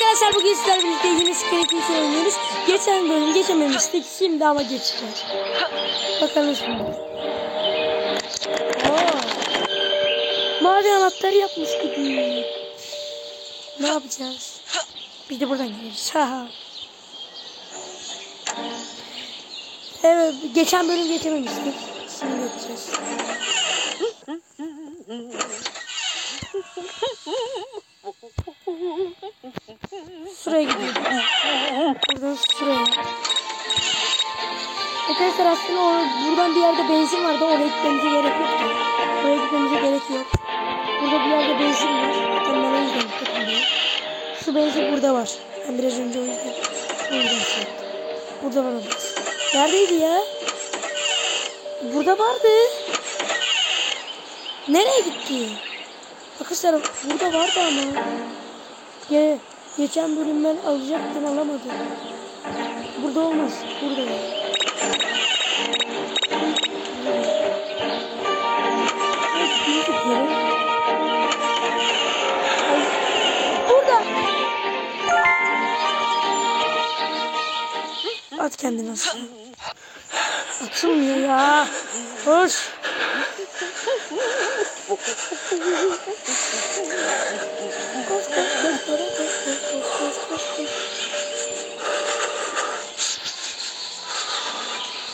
Arkadaşlar bugün sizlerle birlikte yine Skeleton oynuyoruz. Geçen bölüm geçememiştik. Şimdi ama geçeceğiz. Bakalım şimdi. Mavi anahtarı yapmış gibi. Ne yapacağız? Biz de buradan gideriz. Evet, geçen bölüm geçememiştik. Şimdi geçeceğiz. Şuraya gidiyoruz. Buradan şuraya. Arkadaşlar aslında buradan bir yerde benzin vardı. Oraya gitmemize gerek yoktu. Oraya gitmemize gerek yok. Burada bir yerde benzin var. Zaten ben o yüzden gittim. Şu benzin burada var. Ben biraz önce o yüzden. Burada var o benzin. Neredeydi ya? Burada vardı. Nereye gitti? Arkadaşlar burada vardı ama. Geçen bölüm ben alacaktım, alamadım. Burada olmaz. Burada var. Burada. At kendini aşağı. Atılmıyor ya. Koş.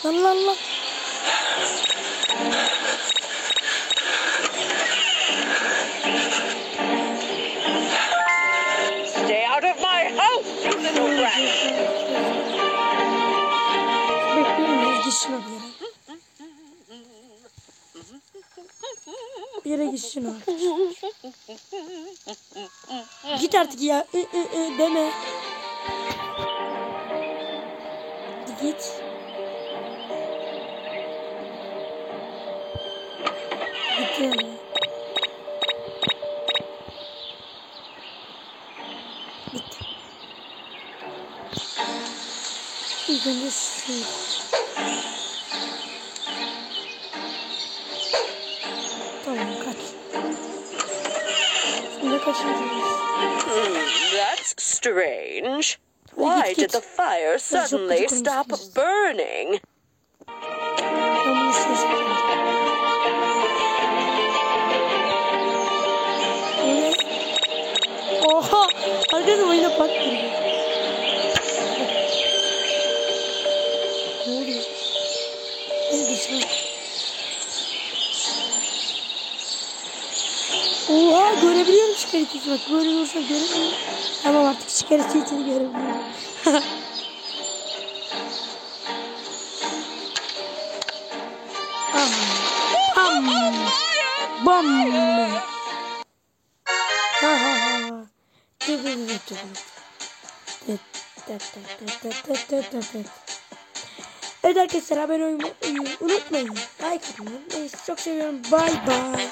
Lan. Stay out of my house, you little brat. Bekliyorum, gitsin o bir yere gitsin o. Git artık ya. Deme. Git. Gitti. Gitti. İlk önce şöyle. Tamam, kaç. Şimdi kaçıracağız. That's strange. Why did the fire suddenly stop burning? Ben bunu seslendim. Oha! Arkadaşım oyuna bak giriyor. Ne oluyor? Ne dışarı? Oha! Görebiliyorum çıkarıcısı bak. Böyle olursa göremiyorum. Tamam artık çıkarıcısını görebiliyorum. Bam! Evet arkadaşlar, abone olmayı unutmayın. Like atmayı. Neyse, çok seviyorum. Bye bye.